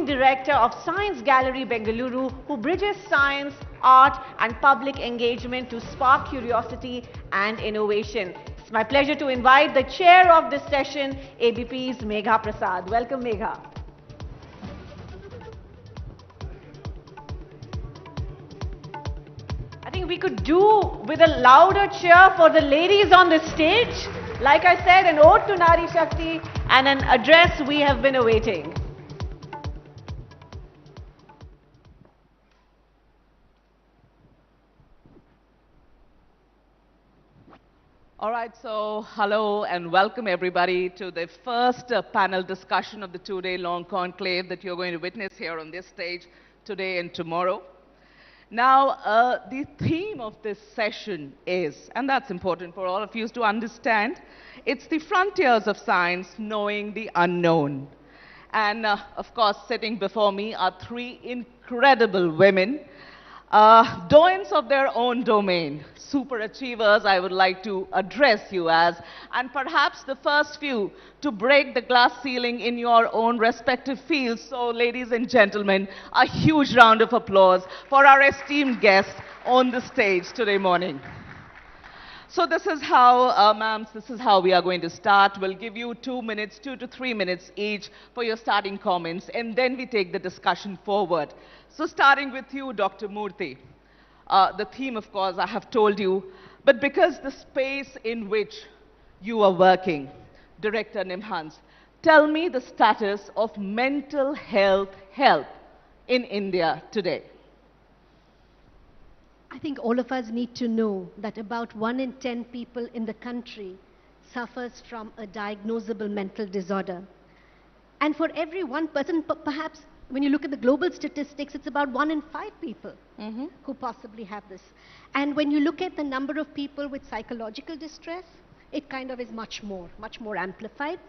Managing Director of Science Gallery, Bengaluru, who bridges science, art and public engagement to spark curiosity and innovation. It's my pleasure to invite the chair of this session, ABP's Megha Prasad. Welcome, Megha. I think we could do with a louder cheer for the ladies on the stage. Like I said, an ode to Nari Shakti and an address we have been awaiting. All right, so hello and welcome everybody to the first panel discussion of the two-day-long conclave that you're going to witness here on this stage today and tomorrow. Now, the theme of this session is, and that's important for all of you to understand, it's the frontiers of science, knowing the unknown. And of course, sitting before me are three incredible women, doyens of their own domain, super achievers I would like to address you as, and perhaps the first few to break the glass ceiling in your own respective fields. So ladies and gentlemen, a huge round of applause for our esteemed guests on the stage today morning. So this is how, ma'ams, this is how we are going to start. We'll give you 2 minutes, 2 to 3 minutes each for your starting comments, and then we take the discussion forward. So starting with you, Dr. Murthy. The theme, of course, I have told you, but because the space in which you are working, Director NIMHANS, tell me the status of mental health help in India today. I think all of us need to know that about 1 in 10 people in the country suffers from a diagnosable mental disorder. And for every one person, perhaps when you look at the global statistics, it's about 1 in 5 people who possibly have this. And when you look at the number of people with psychological distress, it kind of is much more amplified.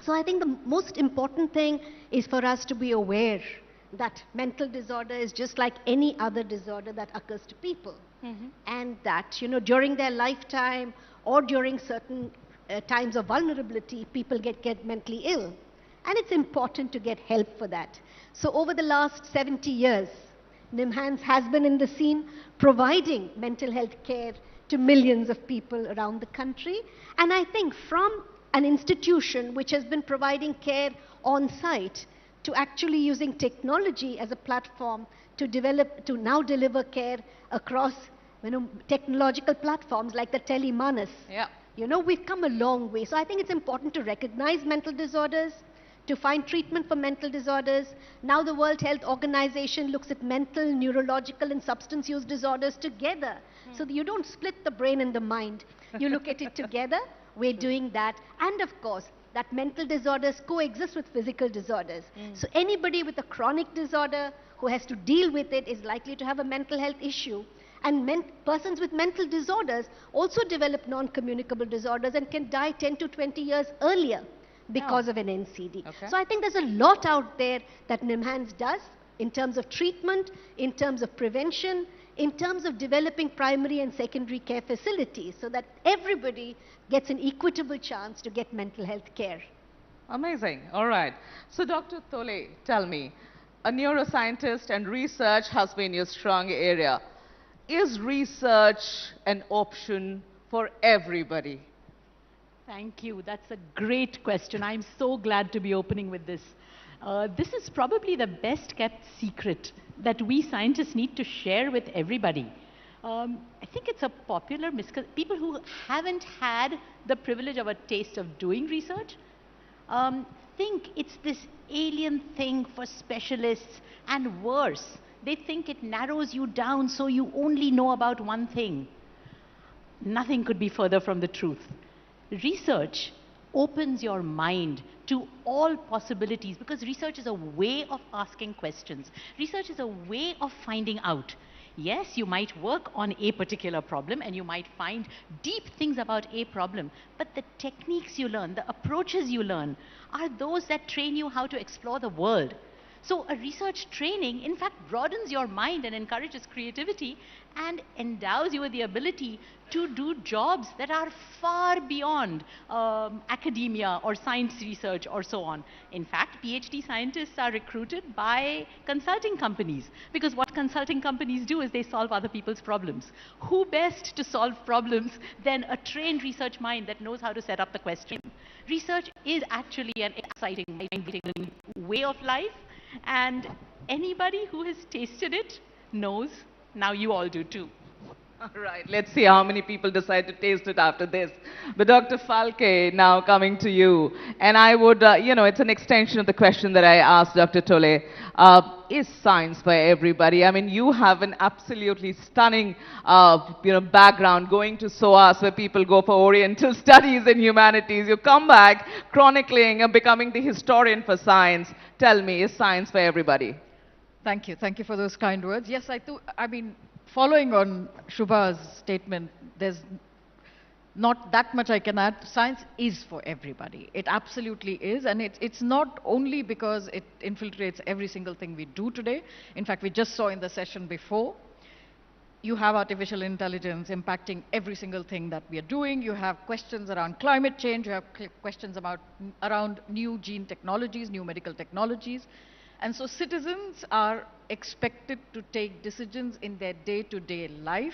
So I think the most important thing is for us to be aware that mental disorder is just like any other disorder that occurs to people. And that, you know, during their lifetime or during certain times of vulnerability, people get mentally ill. And it's important to get help for that. So over the last 70 years, NIMHANS has been in the scene providing mental health care to millions of people around the country. And I think from an institution which has been providing care on site to actually using technology as a platform to now deliver care across, you know, technological platforms like the Telemanas. Yeah. You know, we've come a long way. So I think it's important to recognize mental disorders, to find treatment for mental disorders. Now the World Health Organization looks at mental, neurological and substance use disorders together. So that you don't split the brain and the mind. You look at it together. We're doing that. And of course, that mental disorders coexist with physical disorders. So anybody with a chronic disorder who has to deal with it is likely to have a mental health issue. And persons with mental disorders also develop non-communicable disorders and can die 10 to 20 years earlier because of an NCD. Okay. So I think there's a lot out there that NIMHANS does in terms of treatment, in terms of prevention, in terms of developing primary and secondary care facilities so that everybody gets an equitable chance to get mental health care. Amazing. All right. So Dr. Tole, tell me, a neuroscientist and research has been your strong area. Is research an option for everybody? Thank you. That's a great question. I'm so glad to be opening with this. This is probably the best kept secret that we scientists need to share with everybody. I think it's a popular misconception. People who haven't had the privilege of a taste of doing research think it's this alien thing for specialists, and worse, they think it narrows you down so you only know about one thing. Nothing could be further from the truth. Research opens your mind to all possibilities because research is a way of asking questions. Research is a way of finding out. Yes, you might work on a particular problem and you might find deep things about a problem, but the techniques you learn, the approaches you learn are those that train you how to explore the world. So a research training, in fact, broadens your mind and encourages creativity and endows you with the ability to do jobs that are far beyond academia or science research or so on. In fact, PhD scientists are recruited by consulting companies, because what consulting companies do is they solve other people's problems. Who best to solve problems than a trained research mind that knows how to set up the question? Research is actually an exciting way of life, and anybody who has tasted it knows. Now you all do too. All right, let's see how many people decide to taste it after this. But Dr. Phalkey, now coming to you. And I would, it's an extension of the question that I asked Dr. Tole. Is science for everybody? I mean, you have an absolutely stunning, background going to SOAS, where people go for Oriental studies in humanities. You come back chronicling and becoming the historian for science. Tell me, is science for everybody? Thank you. Thank you for those kind words. Yes, I mean, following on Shubha's statement, there's not that much I can add. Science is for everybody. It absolutely is. And it's not only because it infiltrates every single thing we do today. In fact, we just saw in the session before, you have artificial intelligence impacting every single thing that we are doing. You have questions around climate change. You have questions around new gene technologies, new medical technologies. And so citizens are expected to take decisions in their day-to-day life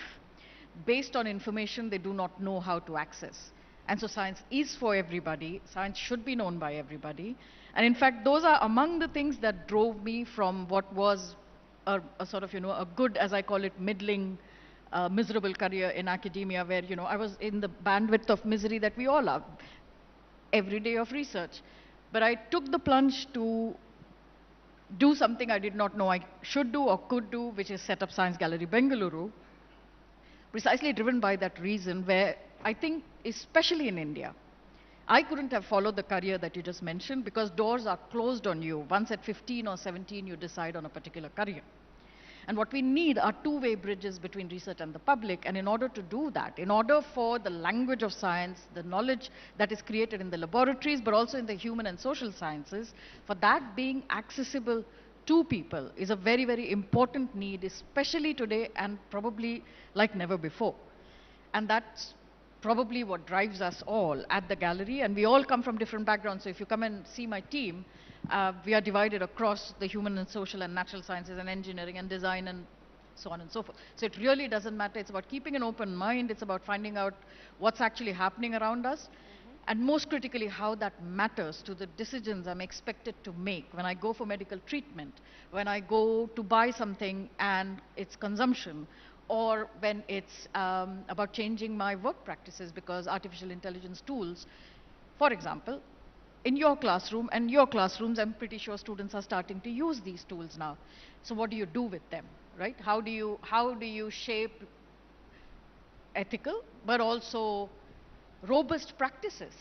based on information they do not know how to access. And so science is for everybody. Science should be known by everybody. And in fact, those are among the things that drove me from what was a sort of, a good, as I call it, middling, miserable career in academia, where, I was in the bandwidth of misery that we all are, every day of research. But I took the plunge to do something I did not know I should do or could do, which is set up Science Gallery Bengaluru, precisely driven by that reason, where I think, especially in India, I couldn't have followed the career that you just mentioned, because doors are closed on you. Once at 15 or 17, you decide on a particular career. And what we need are two-way bridges between research and the public. And in order to do that, in order for the language of science, the knowledge that is created in the laboratories, but also in the human and social sciences, for that being accessible to people is a very, very important need, especially today and probably like never before. And that's probably what drives us all at the gallery. And we all come from different backgrounds. So if you come and see my team, we are divided across the human and social and natural sciences and engineering and design and so on and so forth. So it really doesn't matter. It's about keeping an open mind. It's about finding out what's actually happening around us. And most critically, how that matters to the decisions I'm expected to make when I go for medical treatment, when I go to buy something and its consumption, or when it's about changing my work practices, because artificial intelligence tools, for example, in your classroom and your classrooms, I'm pretty sure students are starting to use these tools now. So what do you do with them, right? How do you shape ethical, but also robust practices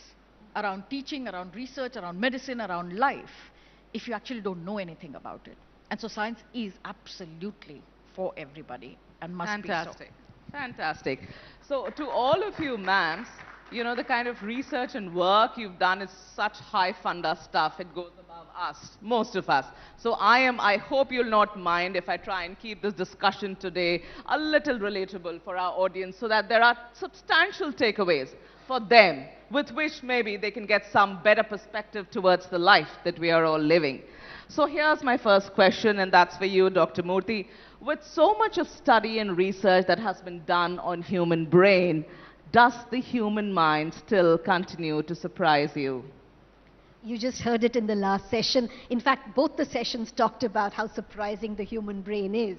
around teaching, around research, around medicine, around life, if you actually don't know anything about it? And so science is absolutely for everybody and must be so. Fantastic. Fantastic. So to all of you, ma'ams, the kind of research and work you've done is such high funder stuff. It goes above us, most of us. So I hope you'll not mind if I try and keep this discussion today a little relatable for our audience, so that there are substantial takeaways for them with which maybe they can get some better perspective towards the life that we are all living. So here's my first question, and that's for you, Dr. Murthy. With so much of study and research that has been done on human brain, does the human mind still continue to surprise you? You just heard it in the last session. In fact, both the sessions talked about how surprising the human brain is.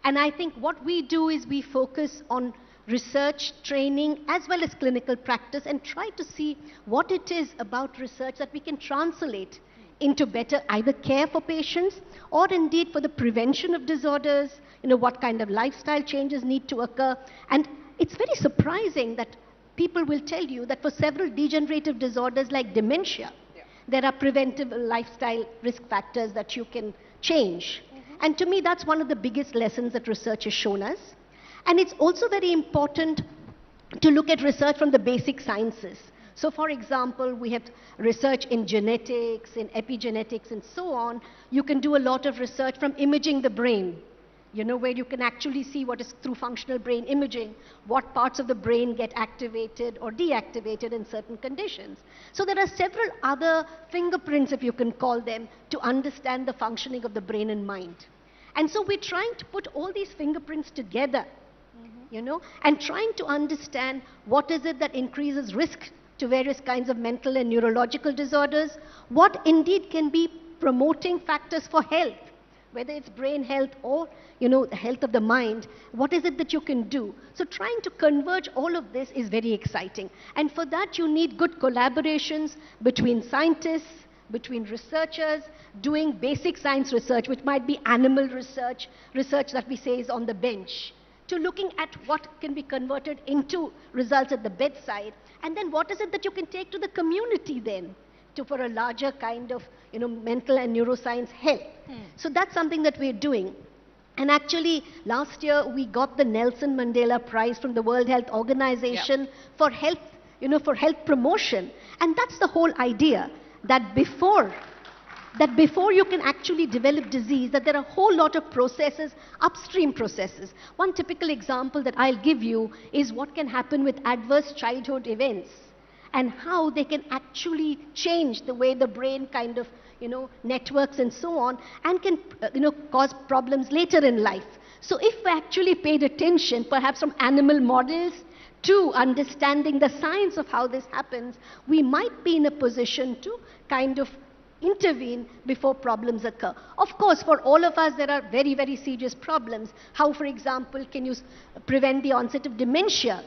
And I think what we do is we focus on research, training, as well as clinical practice, and try to see what it is about research that we can translate into better either care for patients or indeed for the prevention of disorders, what kind of lifestyle changes need to occur. And it's very surprising that people will tell you that for several degenerative disorders like dementia, there are preventive lifestyle risk factors that you can change. And to me, that's one of the biggest lessons that research has shown us. And it's also very important to look at research from the basic sciences. So for example, we have research in genetics, in epigenetics, and so on. You can do a lot of research from imaging the brain, where you can actually see what is through functional brain imaging, what parts of the brain get activated or deactivated in certain conditions. So there are several other fingerprints, if you can call them, to understand the functioning of the brain and mind. And so we're trying to put all these fingerprints together, and trying to understand what is it that increases risk to various kinds of mental and neurological disorders, what indeed can be promoting factors for health, whether it's brain health or, the health of the mind, what is it that you can do? So trying to converge all of this is very exciting. And for that, you need good collaborations between scientists, between researchers, doing basic science research, which might be animal research, research that we say is on the bench, to looking at what can be converted into results at the bedside, and then what is it that you can take to the community then, for a larger kind of, mental and neuroscience help. So that's something that we're doing. And actually, last year, we got the Nelson Mandela Prize from the World Health Organization for health, for health promotion. And that's the whole idea, that before you can actually develop disease, that there are a whole lot of processes, upstream processes. One typical example that I'll give you is what can happen with adverse childhood events and how they can actually change the way the brain kind of, networks and so on, and can, cause problems later in life. So if we actually paid attention, perhaps from animal models to understanding the science of how this happens, we might be in a position to kind of intervene before problems occur. Of course, for all of us, there are very, very serious problems. How, for example, can you prevent the onset of dementia?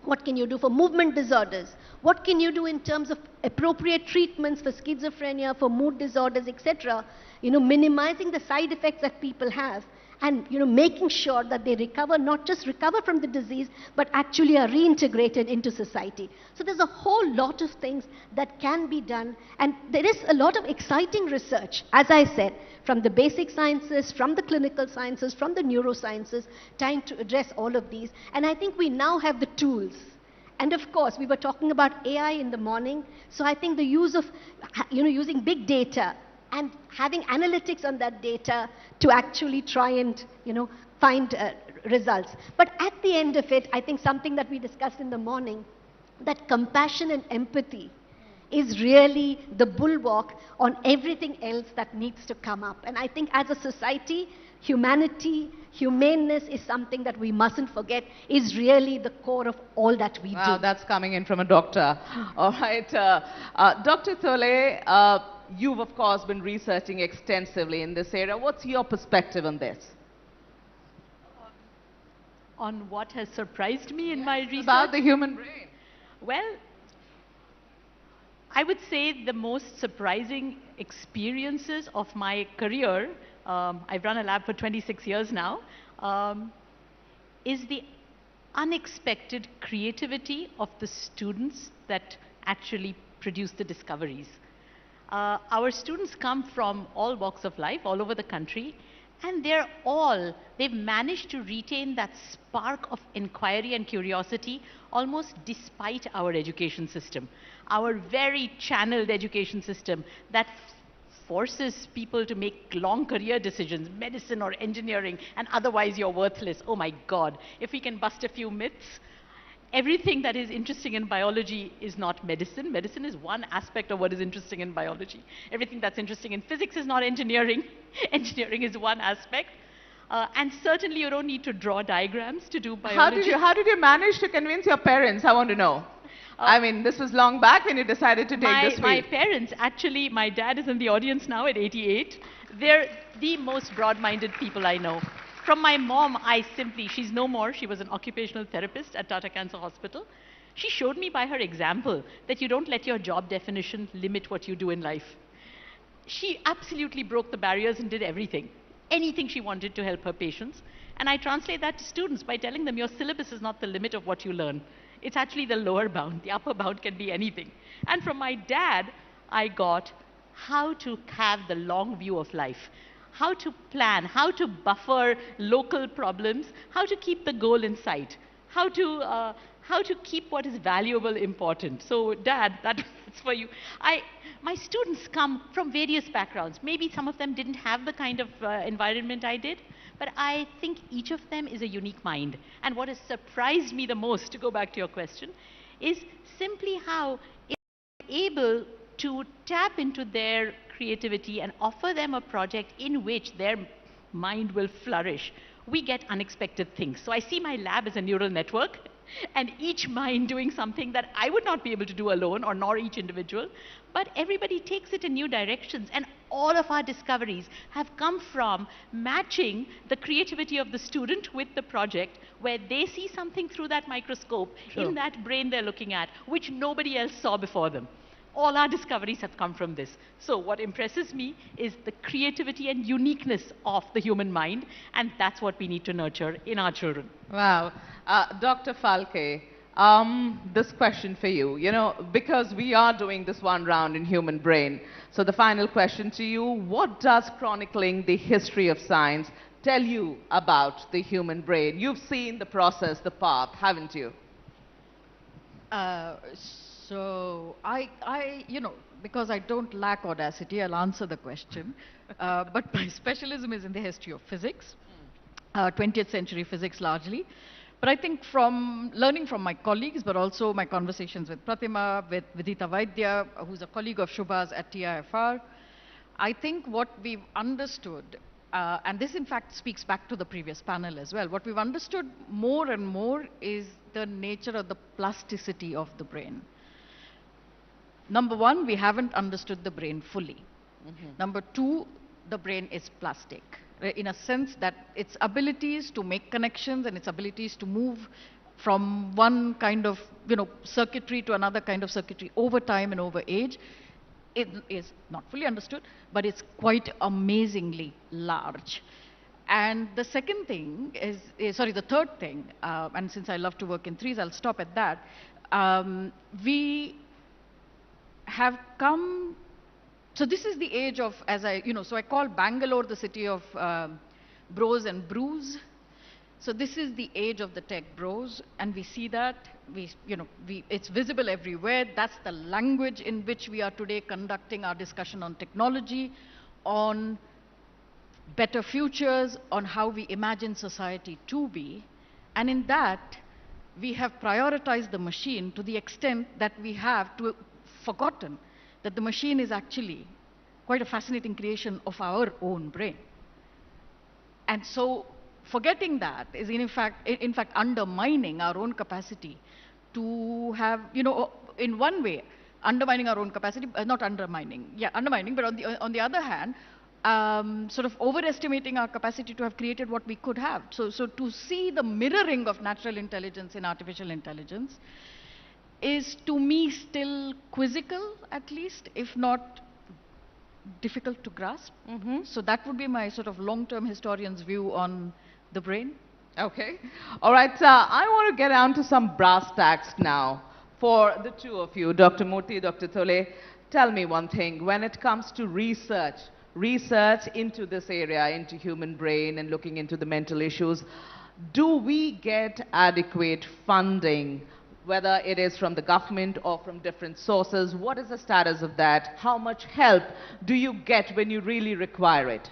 What can you do for movement disorders? What can you do in terms of appropriate treatments for schizophrenia, for mood disorders, etc.? Minimizing the side effects that people have, and making sure that they recover, not just recover from the disease, but actually are reintegrated into society. So there's a whole lot of things that can be done, and there is a lot of exciting research, as I said, from the basic sciences, from the clinical sciences, from the neurosciences, trying to address all of these. And I think we now have the tools. And of course, we were talking about AI in the morning, so I think the use of, using big data and having analytics on that data to actually try and, find results. But at the end of it, I think something that we discussed in the morning, that compassion and empathy is really the bulwark on everything else that needs to come up. And I think as a society, humanity, humaneness is something that we mustn't forget, is really the core of all that we do. That's coming in from a doctor. All right. Dr. Tole, you've, of course, been researching extensively in this area. What's your perspective on this? On what has surprised me in my research? About the human brain. Well, I would say the most surprising experiences of my career, I've run a lab for 26 years now, is the unexpected creativity of the students that actually produce the discoveries. Our students come from all walks of life, all over the country, and they've managed to retain that spark of inquiry and curiosity almost despite our education system. Our very channeled education system that forces people to make long career decisions, medicine or engineering, and otherwise you're worthless. Oh my God, if we can bust a few myths. Everything that is interesting in biology is not medicine. Medicine is one aspect of what is interesting in biology. Everything that's interesting in physics is not engineering. Engineering is one aspect. And certainly you don't need to draw diagrams to do biology. How did you manage to convince your parents? I want to know. I mean, this was long back when you decided to take this field. My parents, actually, my dad is in the audience now at 88. They're the most broad-minded people I know. From my mom, she's no more. She was an occupational therapist at Tata Cancer Hospital. She showed me by her example that you don't let your job definition limit what you do in life. She absolutely broke the barriers and did everything. Anything she wanted to help her patients. And I translate that to students by telling them your syllabus is not the limit of what you learn. It's actually the lower bound. The upper bound can be anything. And from my dad, I got how to have the long view of life. How to plan, how to buffer local problems, how to keep the goal in sight. how to keep what is valuable important. So, Dad, that's for you. My students come from various backgrounds. Maybe some of them didn't have the kind of environment I did, but I think each of them is a unique mind. And what has surprised me the most, to go back to your question, is simply how able to tap into their creativity and offer them a project in which their mind will flourish. We get unexpected things. So I see my lab as a neural network, and each mind doing something that I would not be able to do alone, or nor each individual, but everybody takes it in new directions, and all of our discoveries have come from matching the creativity of the student with the project, where they see something through that microscope in that brain they're looking at, which nobody else saw before them. All our discoveries have come from this. So what impresses me is the creativity and uniqueness of the human mind, and that's what we need to nurture in our children. Wow. Dr. Phalkey, this question for you. You know, because we are doing this one round in human brain, so the final question to you, what does chronicling the history of science tell you about the human brain? You've seen the process, the path, haven't you? So you know, because I don't lack audacity, I'll answer the question. But my specialism is in the history of physics, 20th century physics largely. But I think from learning from my colleagues, but also my conversations with Pratima, with Vidita Vaidya, who's a colleague of Shubha's at TIFR, I think what we've understood, and this in fact speaks back to the previous panel as well, what we've understood more and more is the nature of the plasticity of the brain. Number one, we haven't understood the brain fully. Number two, the brain is plastic, in a sense that its abilities to make connections and its abilities to move from one kind of, you know, circuitry to another kind of circuitry over time and over age, it is not fully understood, but it's quite amazingly large. And the second thing is sorry, the third thing, and since I love to work in threes, I'll stop at that. We have come, so this is the age of, as so I call Bangalore the city of bros and brews. So this is the age of the tech bros, and we see that, it's visible everywhere. That's the language in which we are today conducting our discussion on technology, on better futures, on how we imagine society to be. And in that, we have prioritized the machine to the extent that we have forgotten that the machine is actually quite a fascinating creation of our own brain. And so forgetting that is in fact undermining our own capacity to have, in one way, undermining our own capacity, not undermining, undermining, but on the other hand, sort of overestimating our capacity to have created what we could have. So to see the mirroring of natural intelligence in artificial intelligence is, to me, still quizzical, at least, if not difficult to grasp. So that would be my sort of long-term historian's view on the brain. Okay. All right. I want to get down to some brass tacks now. For the two of you, Dr. Murthy, Dr. Tole, tell me one thing. When it comes to research into this area, into human brain and looking into the mental issues, do we get adequate funding, whether it is from the government or from different sources? What is the status of that? How much help do you get when you really require it?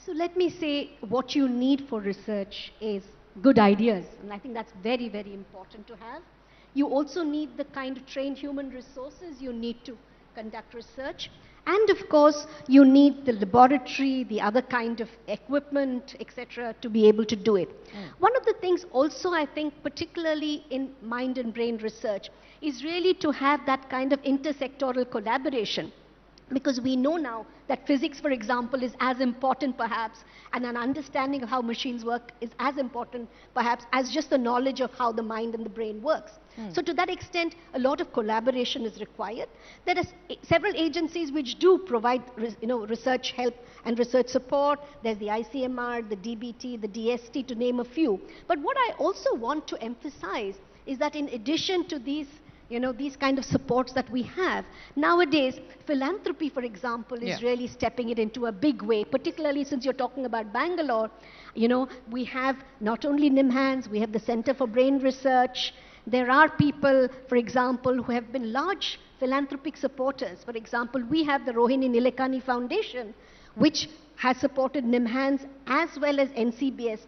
So let me say, what you need for research is good ideas, and I think that's very, very important to have. You also need the kind of trained human resources you need to conduct research. And of course, you need the laboratory, the other kind of equipment, etc., to be able to do it. One of the things also, I think, particularly in mind and brain research, is really to have that kind of intersectoral collaboration. Because we know now that physics, for example, is as important perhaps, and an understanding of how machines work is as important perhaps as just the knowledge of how the mind and the brain works. So to that extent, a lot of collaboration is required. There are several agencies which do provide research help and research support. There's the ICMR, the DBT, the DST, to name a few. But what I also want to emphasize is that in addition to these these kind of supports that we have. Nowadays, philanthropy, for example, is really stepping it into a big way, particularly since you're talking about Bangalore. We have not only NIMHANS, we have the Center for Brain Research. There are people, for example, who have been large philanthropic supporters. For example, we have the Rohini Nilekani Foundation, which has supported NIMHANS as well as NCBS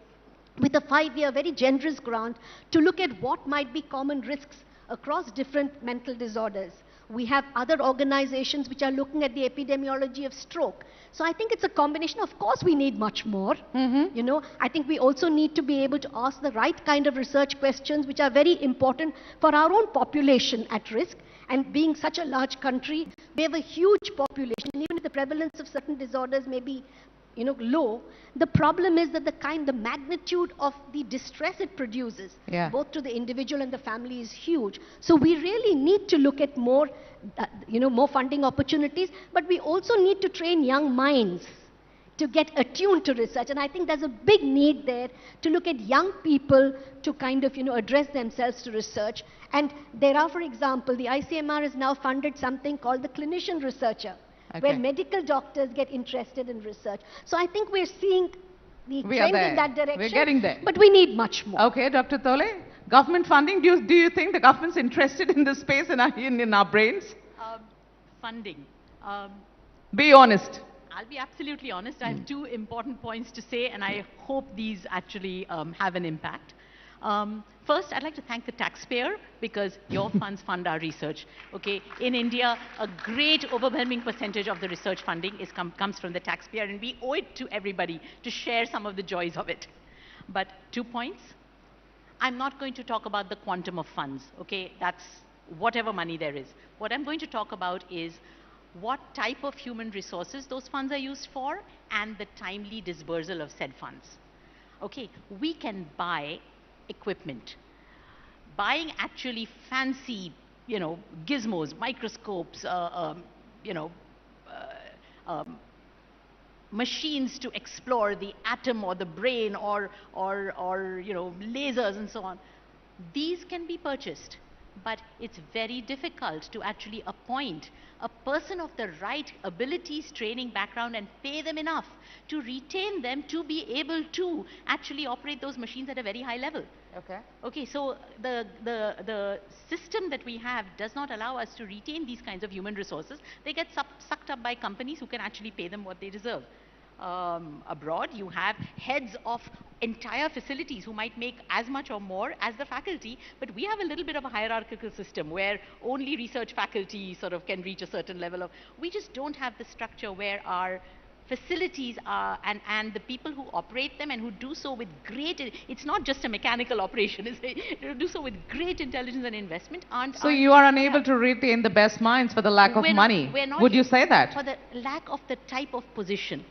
with a 5-year very generous grant to look at what might be common risks across different mental disorders. We have other organizations which are looking at the epidemiology of stroke. So I think it's a combination. Of course, we need much more. I think we also need to be able to ask the right kind of research questions which are very important for our own population at risk. And being such a large country, we have a huge population. Even if the prevalence of certain disorders may be low, the problem is that the magnitude of the distress it produces, both to the individual and the family, is huge. So we really need to look at more, more funding opportunities, but we also need to train young minds to get attuned to research. And I think there's a big need there to look at young people to address themselves to research. And there are, for example, the ICMR has now funded something called the clinician researcher, where medical doctors get interested in research. So I think we're seeing the trend in that direction. We're getting there. But we need much more. Okay, Dr. Tole, government funding, do you think the government's interested in this space in our brains? Funding. Be honest. I'll be absolutely honest. I have 2 important points to say, and I hope these actually have an impact. First, I'd like to thank the taxpayer, because your funds fund our research. Okay, in India, a great overwhelming percentage of the research funding comes from the taxpayer, and we owe it to everybody to share some of the joys of it. But 2 points. I'm not going to talk about the quantum of funds. Okay, that's whatever money there is. What I'm going to talk about is what type of human resources those funds are used for, and the timely disbursal of said funds. Okay, we can buy equipment. Buying actually fancy, gizmos, microscopes, machines to explore the atom or the brain, or lasers and so on. These can be purchased, but it's very difficult to actually appoint a person of the right abilities, training, background, and pay them enough to retain them to be able to actually operate those machines at a very high level. Okay, so the system that we have does not allow us to retain these kinds of human resources. They get sucked up by companies who can actually pay them what they deserve. Abroad, you have heads of entire facilities who might make as much or more as the faculty, but we have a little bit of a hierarchical system where only research faculty sort of can reach a certain level of. We just don't have the structure where our facilities are, and the people who operate them and who do so with great, it's not just a mechanical operation, they do so with great intelligence and investment. So you are unable to retain the best minds for the lack of money. Would you say that? For the lack of the type of position.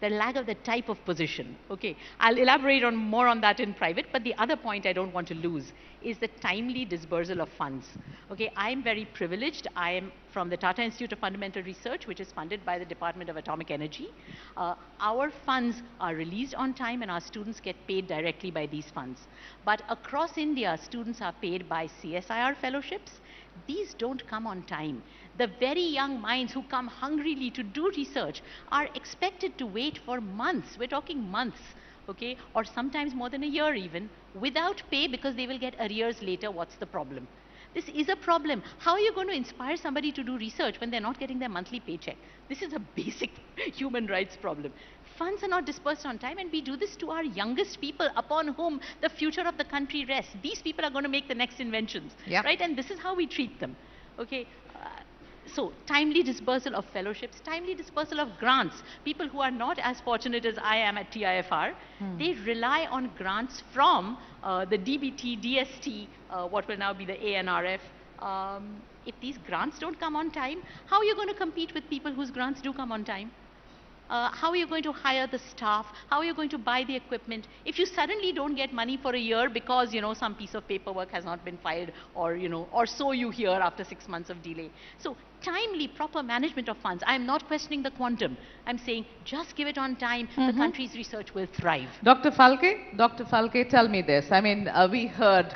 The lack of the type of position. Okay, I'll elaborate on more on that in private, but the other point I don't want to lose is the timely disbursal of funds. Okay, I'm very privileged. I am from the Tata Institute of Fundamental Research, which is funded by the Department of Atomic Energy. Our funds are released on time, and our students get paid directly by these funds. But across India, students are paid by CSIR fellowships. These don't come on time. The very young minds who come hungrily to do research are expected to wait for months. We're talking months, okay, or sometimes more than a year even, without pay, because they will get arrears later. What's the problem? This is a problem. How are you going to inspire somebody to do research when they're not getting their monthly paycheck? This is a basic human rights problem. Funds are not dispersed on time, and we do this to our youngest people upon whom the future of the country rests. These people are going to make the next inventions, right? And this is how we treat them, okay? So timely dispersal of fellowships, timely dispersal of grants. People who are not as fortunate as I am at TIFR, they rely on grants from the DBT, DST, what will now be the ANRF. If these grants don't come on time, how are you going to compete with people whose grants do come on time? How are you going to hire the staff? How are you going to buy the equipment? If you suddenly don't get money for a year because, some piece of paperwork has not been filed, or, or so you hear after 6 months of delay. So timely, proper management of funds. I'm not questioning the quantum. I'm saying just give it on time, the country's research will thrive. Dr. Phalkey, tell me this. I mean, we heard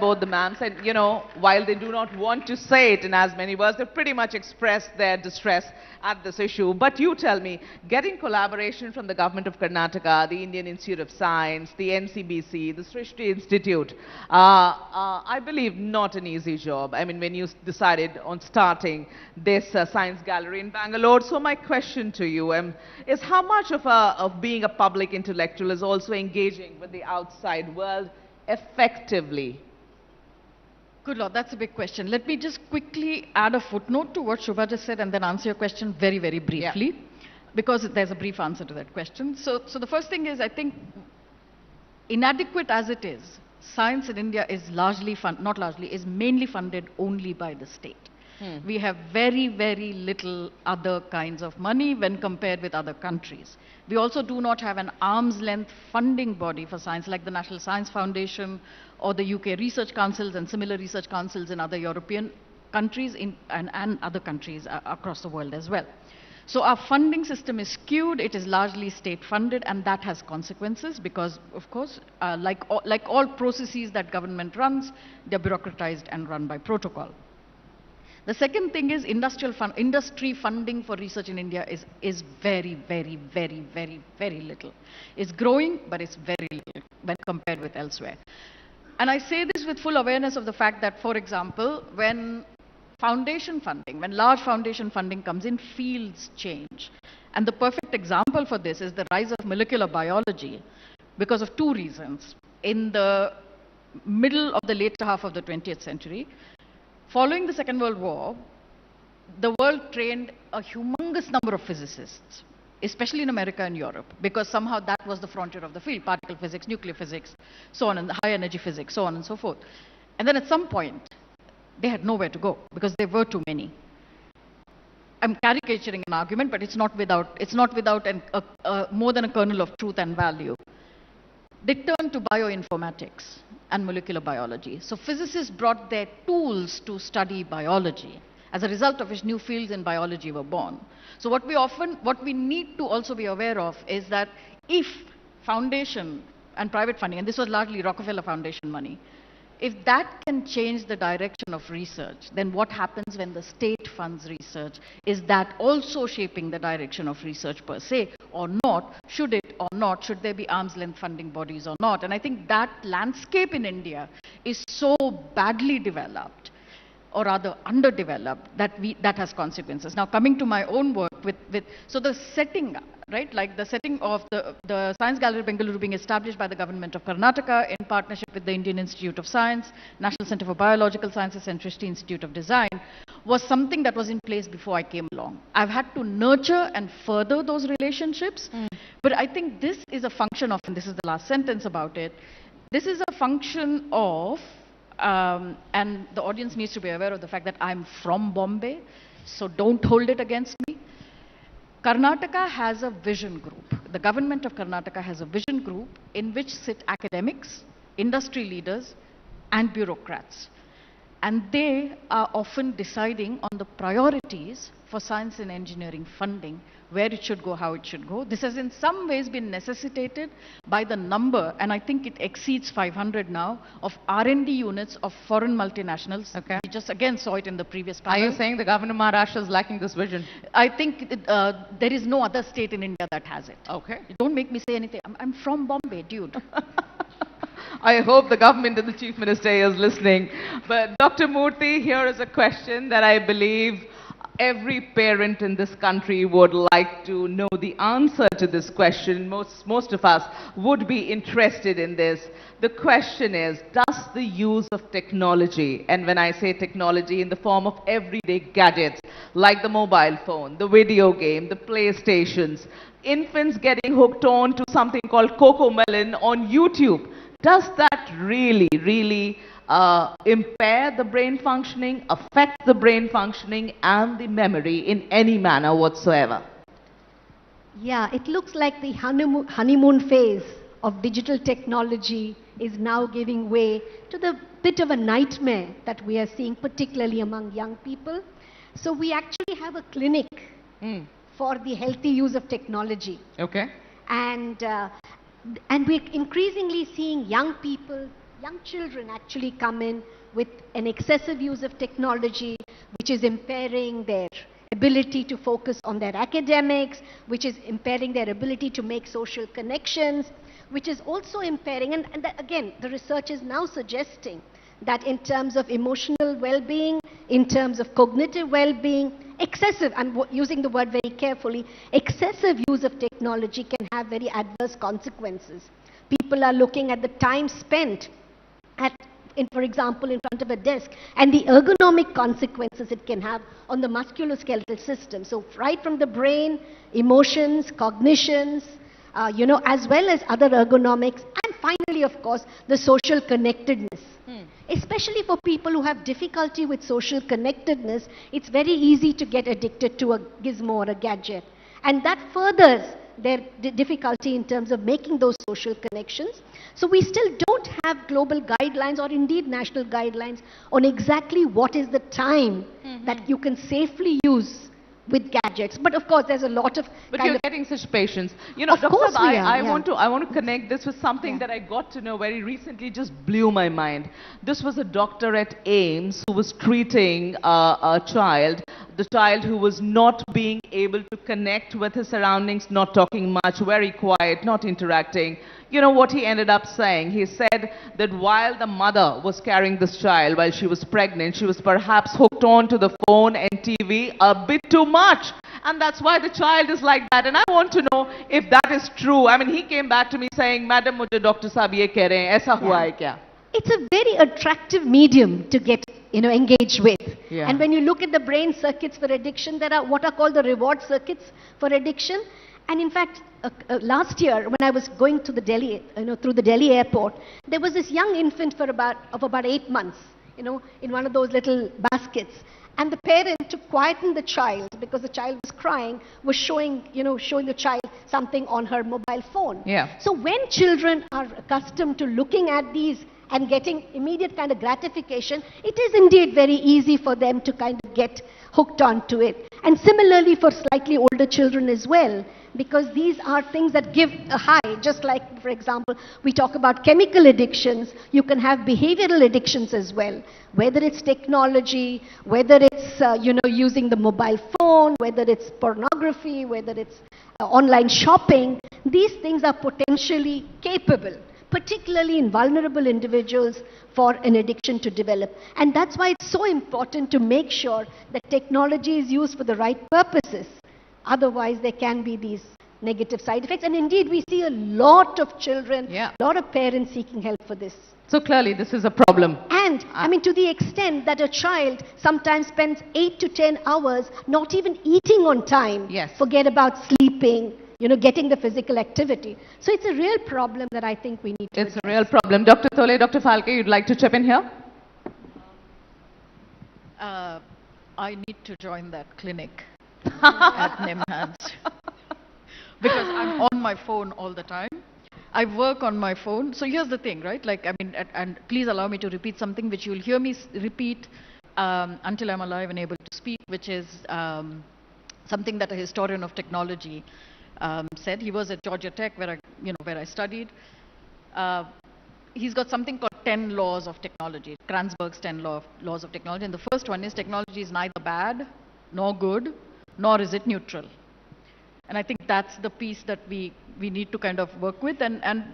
both the ma'ams, and you know, while they do not want to say it in as many words, they pretty much expressed their distress at this issue. But you tell me, getting collaboration from the government of Karnataka, the Indian Institute of Science, the NCBC, the Srishti Institute, I believe not an easy job. I mean, when you decided on starting this science gallery in Bangalore. So my question to you is how much of being a public intellectual is also engaging with the outside world effectively? Good Lord, that's a big question. Let me just quickly add a footnote to what Shubha just said and then answer your question very, very briefly, because there's a brief answer to that question. So the first thing is, I think, inadequate as it is, science in India is is mainly funded only by the state. We have very, very little other kinds of money when compared with other countries. We also do not have an arm's length funding body for science like the National Science Foundation or the UK Research Councils and similar research councils in other European countries and other countries across the world as well. So our funding system is skewed, it is largely state funded, and that has consequences because, of course, like all processes that government runs, they're bureaucratized and run by protocol. The second thing is industry funding for research in India is very, very, very, very, very little. It's growing, but it's very little when compared with elsewhere. And I say this with full awareness of the fact that, for example, when large foundation funding comes in, fields change. And the perfect example for this is the rise of molecular biology because of two reasons. In the middle of the later half of the 20th century, following the Second World War, the world trained a humongous number of physicists, especially in America and Europe, because somehow that was the frontier of the field, particle physics, nuclear physics, so on, and high energy physics, so on and so forth. And then at some point, they had nowhere to go because there were too many. I'm caricaturing an argument, but it's not without more than a kernel of truth and value. They turned to bioinformatics and molecular biology. So physicists brought their tools to study biology, as a result of which new fields in biology were born. So what we need to also be aware of is that if foundation and private funding, and this was largely Rockefeller Foundation money, if that can change the direction of research, then what happens when the state funds research? Is that also shaping the direction of research per se, or not? Should it or not? Should there be arm's length funding bodies or not? And I think that landscape in India is so badly developed, or rather underdeveloped, that has consequences. Now coming to my own work so the setting, right, like the setting of the Science Gallery Bengaluru being established by the government of Karnataka in partnership with the Indian Institute of Science, National Center for Biological Sciences and Srishti Institute of Design was something that was in place before I came along. I've had to nurture and further those relationships, but I think this is a function of, and this is the last sentence about it, this is a function of, and the audience needs to be aware of the fact that I'm from Bombay, so don't hold it against me. Karnataka has a vision group. The government of Karnataka has a vision group in which sit academics, industry leaders, and bureaucrats. And they are often deciding on the priorities for science and engineering funding, where it should go, how it should go. This has in some ways been necessitated by the number, and I think it exceeds 500 now, of R&D units of foreign multinationals. Okay. We just again saw it in the previous panel. Are you saying the government of Maharashtra is lacking this vision? I think there is no other state in India that has it. Okay. Don't make me say anything. I'm from Bombay, dude. I hope the government and the Chief Minister is listening. But Dr. Murthy, here is a question that I believe every parent in this country would like to know the answer to this question. Most of us would be interested in this. The question is, does the use of technology, and when I say technology in the form of everyday gadgets, like the mobile phone, the video game, the PlayStations, infants getting hooked on to something called Cocomelon on YouTube, does that really impair the brain functioning, affect the brain functioning and the memory in any manner whatsoever? Yeah, it looks like the honeymoon phase of digital technology is now giving way to the bit of a nightmare that we are seeing, particularly among young people. So we actually have a clinic for the healthy use of technology. Okay. And we're increasingly seeing young people, young children actually come in with an excessive use of technology, which is impairing their ability to focus on their academics, which is impairing their ability to make social connections, which is also impairing, and again, the research is now suggesting that in terms of emotional well-being, in terms of cognitive well-being, excessive, I'm using the word very carefully, excessive use of technology can have very adverse consequences. People are looking at the time spent for example, in front of a desk, and the ergonomic consequences it can have on the musculoskeletal system. So right from the brain, emotions, cognitions, as well as other ergonomics, and finally, of course, the social connectedness. Especially for people who have difficulty with social connectedness, it's very easy to get addicted to a gizmo or a gadget. And that furthers their difficulty in terms of making those social connections. So we still don't have global guidelines or indeed national guidelines on exactly what is the time that you can safely use with gadgets. But of course, there's a lot of... But you're getting such patients. You know, Of course we are, I want to connect this with something that I got to know very recently, just blew my mind. This was a doctor at AIMS who was treating a child, the child who was not being able to connect with his surroundings, not talking much, very quiet, not interacting. You know what he ended up saying? He said that while the mother was carrying this child, while she was pregnant, she was perhaps hooked on to the phone and TV a bit too much. And that's why the child is like that. And I want to know if that is true. I mean, he came back to me saying, Madam, mujhe doctor sahab ye keh rahe hain, aisa hua hai kya? It's a very attractive medium to get, engaged with. Yeah. And when you look at the brain circuits for addiction, there are what are called the reward circuits for addiction. And in fact, last year when I was going to the Delhi, through the Delhi airport, there was this young infant of about 8 months, in one of those little baskets. And the parent, to quieten the child, because the child was crying, was showing the child something on her mobile phone. Yeah. So when children are accustomed to looking at these and getting immediate kind of gratification, it is indeed very easy for them to kind of get hooked onto it. And similarly for slightly older children as well, because these are things that give a high, just like, for example, we talk about chemical addictions, you can have behavioral addictions as well, whether it's technology, whether it's, using the mobile phone, whether it's pornography, whether it's online shopping. These things are potentially capable, particularly in vulnerable individuals, for an addiction to develop. And that's why it's so important to make sure that technology is used for the right purposes. Otherwise, there can be these negative side effects. And indeed, we see a lot of children, a lot of parents seeking help for this. So clearly, this is a problem. And, to the extent that a child sometimes spends 8 to 10 hours not even eating on time. Yes. Forget about sleeping, getting the physical activity. So it's a real problem that I think we need to address. It's a real problem. Dr. Tole, Dr. Phalkey, you'd like to chip in here? I need to join that clinic at NIMHANS because I'm on my phone all the time. I work on my phone. So here's the thing, right? And please allow me to repeat something which you'll hear me repeat until I'm alive and able to speak, which is something that a historian of technology said. He was at Georgia Tech, where I studied. He's got something called 10 laws of technology, Kranzberg's 10 laws of technology. And the first one is technology is neither bad nor good, nor is it neutral. And I think that's the piece that we need to kind of work with. And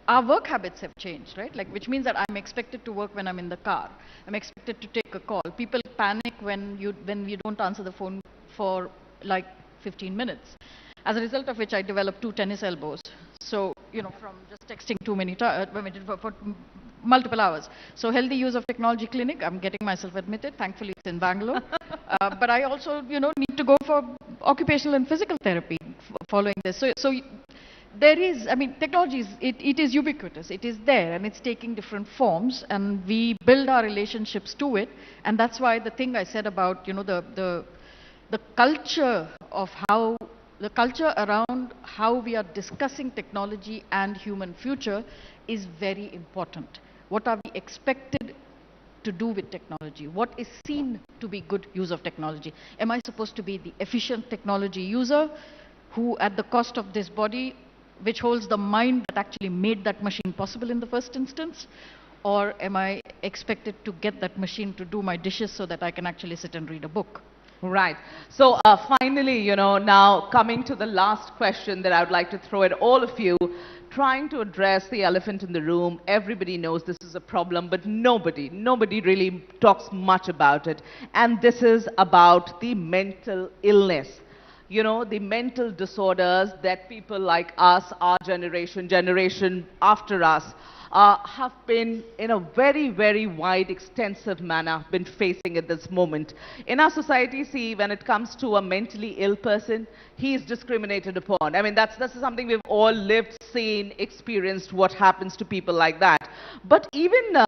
our work habits have changed, right? Which means that I'm expected to work when I'm in the car. I'm expected to take a call. People panic when you don't answer the phone for 15 minutes. As a result of which I developed 2 tennis elbows. So, from just texting too many times, for multiple hours. So healthy use of technology clinic, I'm getting myself admitted. Thankfully, it's in Bangalore. But I also, need to go for occupational and physical therapy following this. So there is, technology it is ubiquitous. It is there and it's taking different forms, and we build our relationships to it. And that's why the thing I said about, the culture of how, the culture around how we are discussing technology and human future is very important. What are we expected to do with technology? What is seen to be good use of technology? Am I supposed to be the efficient technology user who, at the cost of this body, which holds the mind that actually made that machine possible in the first instance? Or am I expected to get that machine to do my dishes so that I can actually sit and read a book? Right. So finally, now coming to the last question that I would like to throw at all of you, trying to address the elephant in the room. Everybody knows this is a problem, but nobody really talks much about it. And this is about the mental illness. The mental disorders that people like us, our generation after us, have been in a very, very wide, extensive manner been facing at this moment. In our society, see, when it comes to a mentally ill person, he is discriminated upon. I mean, that's something we've all lived, seen, experienced, what happens to people like that. But even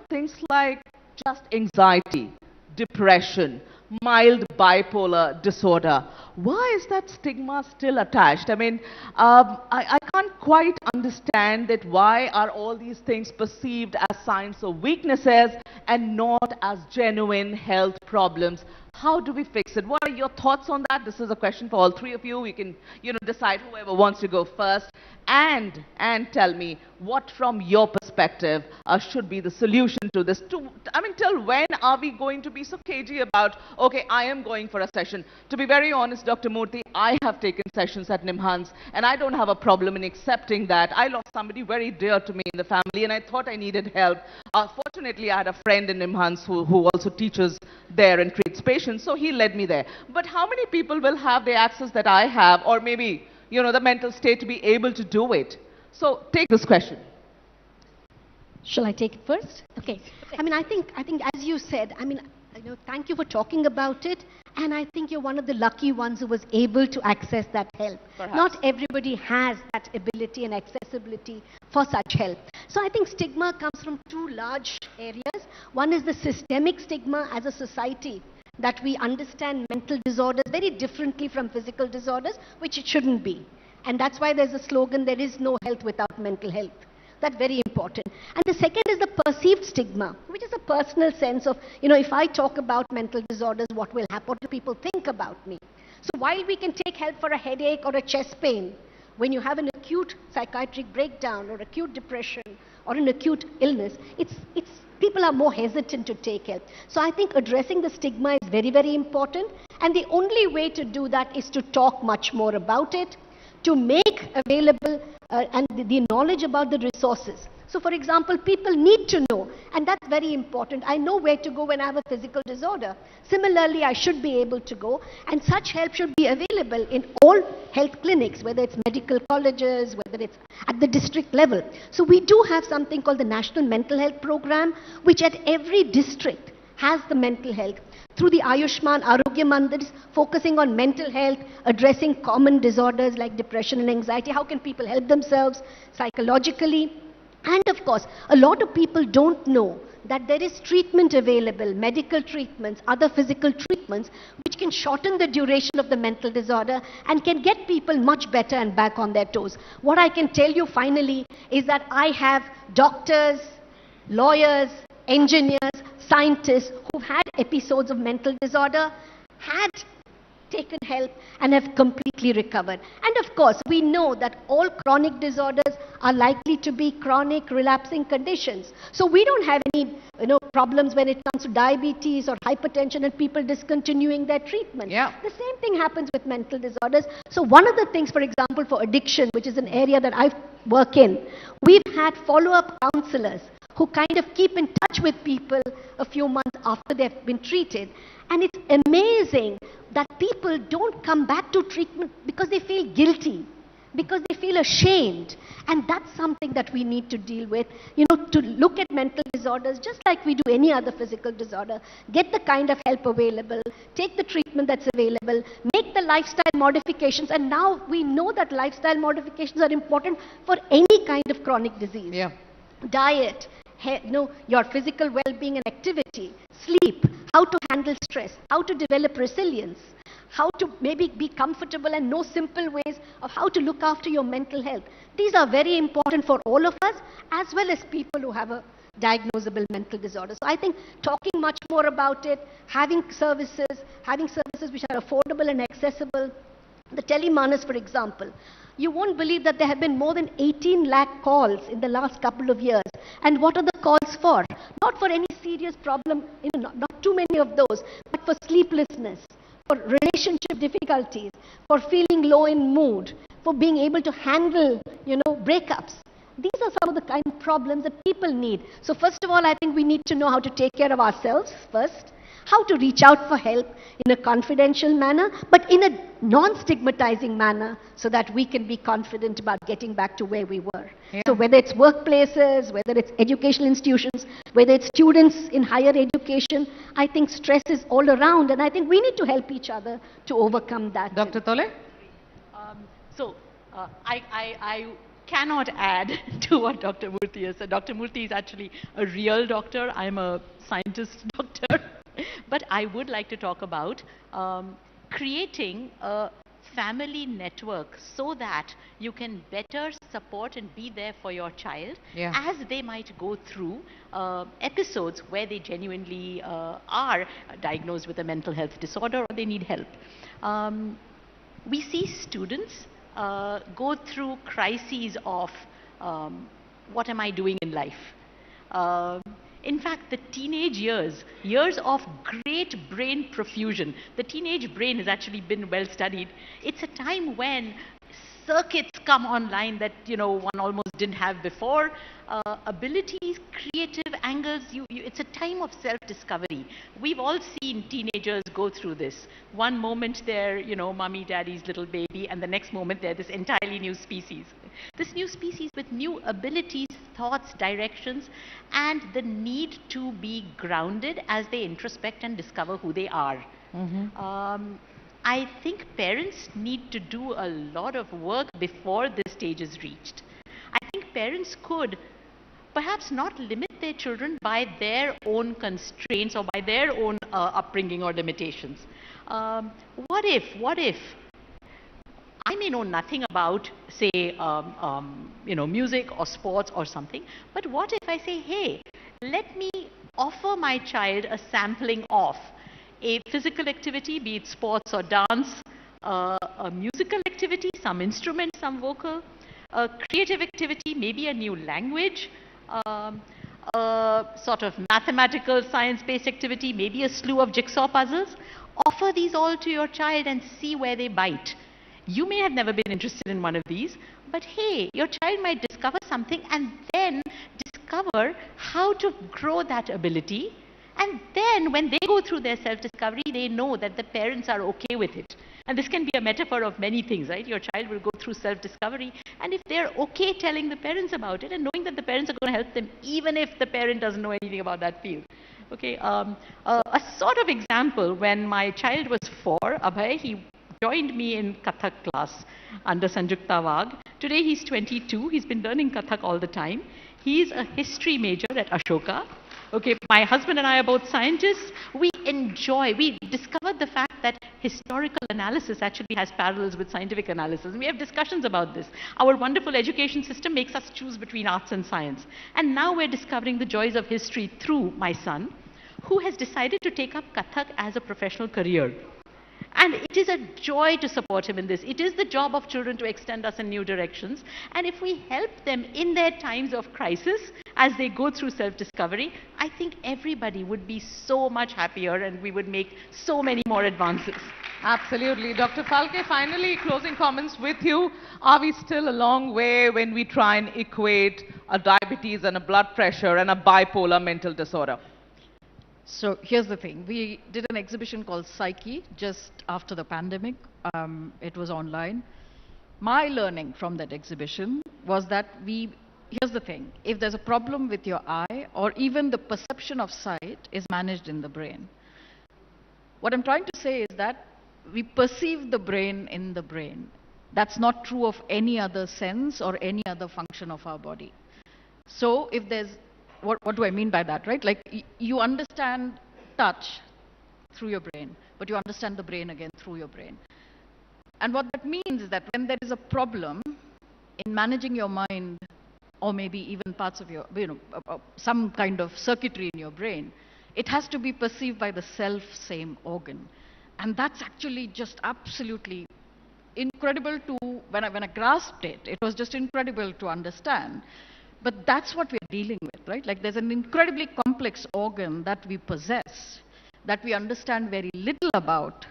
things like just anxiety, depression, mild bipolar disorder. Why is that stigma still attached? I mean, I can't quite understand that why are all these things perceived as signs of weaknesses and not as genuine health problems? How do we fix it? What are your thoughts on that? This is a question for all three of you. We can, decide whoever wants to go first. And tell me what from your perspective should be the solution to this. Till when are we going to be so cagey about, okay, I am going for a session? To be very honest, Dr. Murthy, I have taken sessions at NIMHANS and I don't have a problem in accepting that. I lost somebody very dear to me in the family and I thought I needed help. Fortunately, I had a friend in NIMHANS who also teaches there and treats patients, so he led me there. But how many people will have the access that I have, or maybe the mental state to be able to do it? So take this question. Shall I take it first? Okay. I think as you said, thank you for talking about it. And I think you're one of the lucky ones who was able to access that help. Perhaps. Not everybody has that ability and accessibility for such help. So I think stigma comes from two large areas. One is the systemic stigma as a society, that we understand mental disorders very differently from physical disorders, which it shouldn't be. And that's why there's a slogan, there is no health without mental health. That's very important. And the second is the perceived stigma, which is a personal sense of, if I talk about mental disorders, what will happen? What do people think about me? So while we can take help for a headache or a chest pain, when you have an acute psychiatric breakdown or acute depression or an acute illness, people are more hesitant to take help. So I think addressing the stigma is very, very important. And the only way to do that is to talk much more about it, to make available and the knowledge about the resources. So for example, people need to know, and that's very important. I know where to go when I have a physical disorder. Similarly, I should be able to go, and such help should be available in all health clinics, whether it's medical colleges, whether it's at the district level. So we do have something called the National Mental Health Program, which at every district has the mental health. Through the Ayushman Arogya Mandirs, focusing on mental health, addressing common disorders like depression and anxiety. How can people help themselves psychologically? And of course, a lot of people don't know that there is treatment available, medical treatments, other physical treatments, which can shorten the duration of the mental disorder and can get people much better and back on their toes. What I can tell you finally is that I have doctors, lawyers, engineers, scientists who've had episodes of mental disorder, had taken help and have completely recovered. And of course, we know that all chronic disorders are likely to be chronic relapsing conditions. So we don't have any problems when it comes to diabetes or hypertension and people discontinuing their treatment. Yeah. The same thing happens with mental disorders. So one of the things, for example, for addiction, which is an area that I work in, we've had follow-up counselors who kind of keep in touch with people a few months after they've been treated. And it's amazing that people don't come back to treatment because they feel guilty, because they feel ashamed. And that's something that we need to deal with, to look at mental disorders just like we do any other physical disorder, get the kind of help available, take the treatment that's available, make the lifestyle modifications. And now we know that lifestyle modifications are important for any kind of chronic disease. Yeah. Diet, your physical well-being and activity, sleep, how to handle stress, how to develop resilience, how to maybe be comfortable and know simple ways of how to look after your mental health. These are very important for all of us, as well as people who have a diagnosable mental disorders. So I think talking much more about it, having services which are affordable and accessible. The telemanas, for example, you won't believe that there have been more than 18 lakh calls in the last couple of years. And what are the calls for? Not for any serious problem, not too many of those, but for sleeplessness, for relationship difficulties, for feeling low in mood, for being able to handle, breakups. These are some of the kind of problems that people need. So first of all, I think we need to know how to take care of ourselves first, how to reach out for help in a confidential manner, but in a non-stigmatizing manner, so that we can be confident about getting back to where we were. Yeah. So whether it's workplaces, whether it's educational institutions, whether it's students in higher education, I think stress is all around, and I think we need to help each other to overcome that. Dr. Tole? I cannot add to what Dr. Murthy has said. Dr. Murthy is actually a real doctor. I'm a scientist doctor. But I would like to talk about creating a family network so that you can better support and be there for your child as they might go through episodes where they genuinely are diagnosed with a mental health disorder or they need help. We see students go through crises of what am I doing in life? In fact, the teenage years of great brain profusion. The teenage brain has actually been well studied. It's a time when circuits come online that one almost didn't have before. Abilities, creative angles. It's a time of self-discovery. We've all seen teenagers go through this. One moment they're mommy, daddy's little baby, and the next moment they're this entirely new species. This new species with new abilities, thoughts, directions, and the need to be grounded as they introspect and discover who they are. I think parents need to do a lot of work before this stage is reached. I think parents could perhaps not limit their children by their own constraints or by their own upbringing or limitations. What if I may know nothing about, say, music or sports or something, but what if I say, hey, let me offer my child a sampling of a physical activity, be it sports or dance, a musical activity, some instrument, some vocal, a creative activity, maybe a new language, a sort of mathematical, science-based activity, maybe a slew of jigsaw puzzles. Offer these all to your child and see where they bite. You may have never been interested in one of these, but hey, your child might discover something and then discover how to grow that ability. And then when they go through their self-discovery, they know that the parents are okay with it. And this can be a metaphor of many things, right? Your child will go through self-discovery, and if they're okay telling the parents about it and knowing that the parents are going to help them, even if the parent doesn't know anything about that field. Okay, a sort of example, when my child was 4, Abhay, he joined me in Kathak class under Sanjukta Wagh. Today he's 22, he's been learning Kathak all the time. He's a history major at Ashoka. Okay, my husband and I are both scientists. We discovered the fact that historical analysis actually has parallels with scientific analysis. And we have discussions about this. Our wonderful education system makes us choose between arts and science. And now we're discovering the joys of history through my son, who has decided to take up Kathak as a professional career. And it is a joy to support him in this. It is the job of children to extend us in new directions. And if we help them in their times of crisis, as they go through self-discovery, I think everybody would be so much happier and we would make so many more advances. Absolutely. Dr. Phalkey, finally, closing comments with you. Are we still a long way when we try and equate a diabetes and a blood pressure and a bipolar mental disorder? So here's the thing. We did an exhibition called Psyche just after the pandemic. It was online. My learning from that exhibition was that here's the thing. If there's a problem with your eye, or even the perception of sight is managed in the brain. What I'm trying to say is that we perceive the brain in the brain. That's not true of any other sense or any other function of our body. So if there's what do I mean by that, right? Like you understand touch through your brain, but you understand the brain again through your brain. And what that means is that when there is a problem in managing your mind or maybe even parts of your, some kind of circuitry in your brain. It has to be perceived by the self-same organ. And that's actually just absolutely incredible to, when I grasped it, it was just incredible to understand. But that's what we're dealing with, right? Like there's an incredibly complex organ that we possess, that we understand very little about,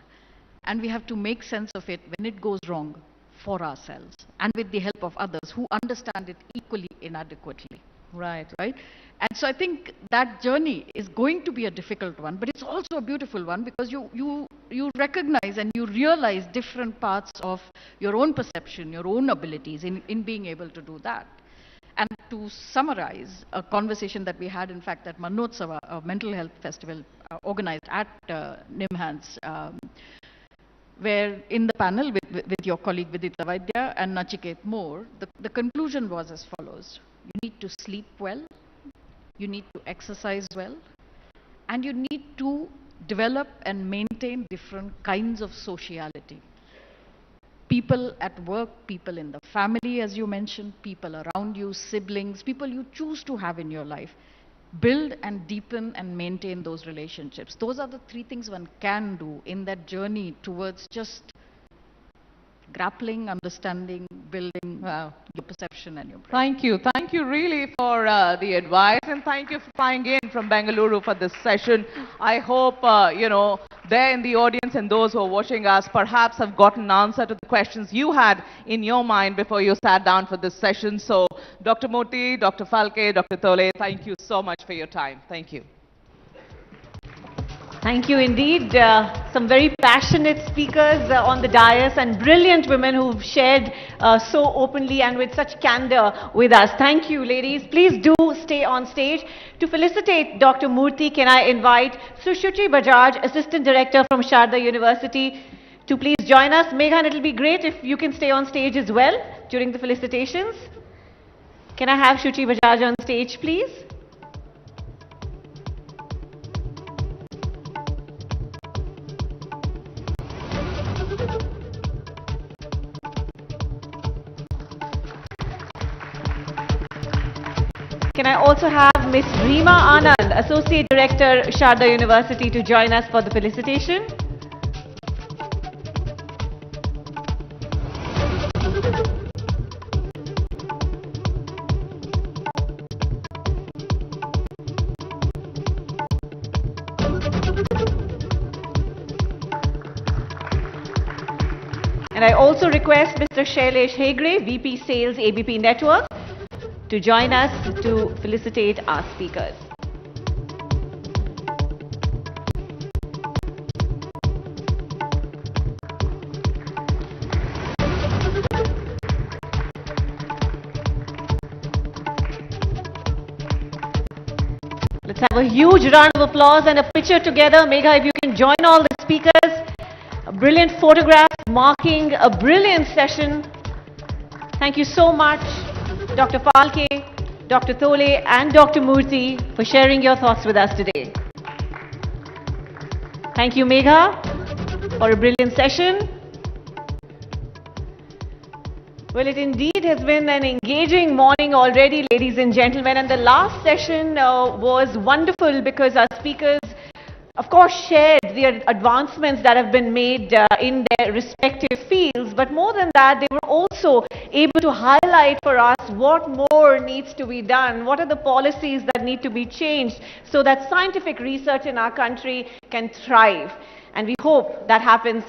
and we have to make sense of it when it goes wrong for ourselves and with the help of others who understand it equally inadequately. Right. Right? And so I think that journey is going to be a difficult one, but it's also a beautiful one because you recognize and you realize different parts of your own perception, your own abilities in being able to do that. And to summarize a conversation that we had, in fact, at Manotsava, a mental health festival organized at NIMHANS, where in the panel with your colleague Vidita Vaidya and Nachiket Moore, the conclusion was as follows. You need to sleep well, you need to exercise well, and you need to develop and maintain different kinds of sociality. People at work, people in the family, as you mentioned, people around you, siblings, people you choose to have in your life. Build and deepen and maintain those relationships. Those are the three things one can do in that journey towards just grappling, understanding, building your perception and your brain. Thank you. Thank you really for the advice, and thank you for flying in from Bengaluru for this session. I hope, there in the audience and those who are watching us perhaps have gotten an answer to the questions you had in your mind before you sat down for this session. So, Dr. Murthy, Dr. Phalkey, Dr. Tole, thank you so much for your time. Thank you. Thank you indeed. Some very passionate speakers on the dais and brilliant women who've shared so openly and with such candor with us. Thank you, ladies. Please do stay on stage. To felicitate Dr. Murthy, can I invite Sushruti Bajaj, Assistant Director from Sharda University, to please join us. Meghan, it'll be great if you can stay on stage as well during the felicitations. Can I have Shruti Bajaj on stage, please? Can I also have Ms. Reema Anand, Associate Director, Sharda University, to join us for the felicitation? And I also request Mr. Shailesh Hegre, VP Sales, ABP Network, to join us to felicitate our speakers. Let's have a huge round of applause and a picture together. Megha, if you can join all the speakers. A brilliant photograph marking a brilliant session. Thank you so much, Dr. Phalkey, Dr. Tole and Dr. Murthy, for sharing your thoughts with us today. Thank you, Megha, for a brilliant session. Well, it indeed has been an engaging morning already, ladies and gentlemen, and the last session was wonderful because our speakers, of course, shared the advancements that have been made in their respective fields, but more than that, they were also able to highlight for us what more needs to be done, what are the policies that need to be changed so that scientific research in our country can thrive. And we hope that happens